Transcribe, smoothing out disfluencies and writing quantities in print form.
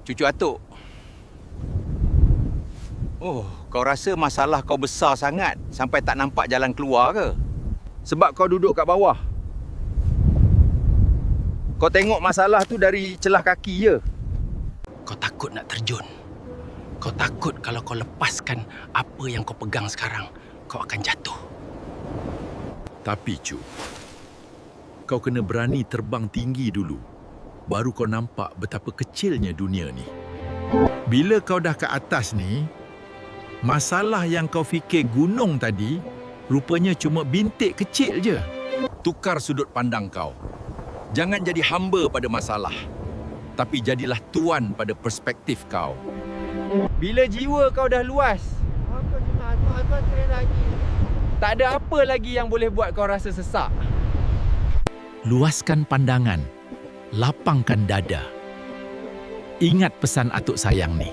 Cucu atuk. Oh, kau rasa masalah kau besar sangat sampai tak nampak jalan keluar ke? Sebab kau duduk kat bawah. Kau tengok masalah tu dari celah kaki je. Kau takut nak terjun. Kau takut kalau kau lepaskan apa yang kau pegang sekarang, kau akan jatuh. Tapi Cu, kau kena berani terbang tinggi dulu. Baru kau nampak betapa kecilnya dunia ni. Bila kau dah kat atas ni, masalah yang kau fikir gunung tadi, rupanya cuma bintik kecil je. Tukar sudut pandang kau. Jangan jadi hamba pada masalah. Tapi jadilah tuan pada perspektif kau. Bila jiwa kau dah luas, tak ada apa lagi yang boleh buat kau rasa sesak. Luaskan pandangan. Lapangkan dada. Ingat pesan atuk sayang ni.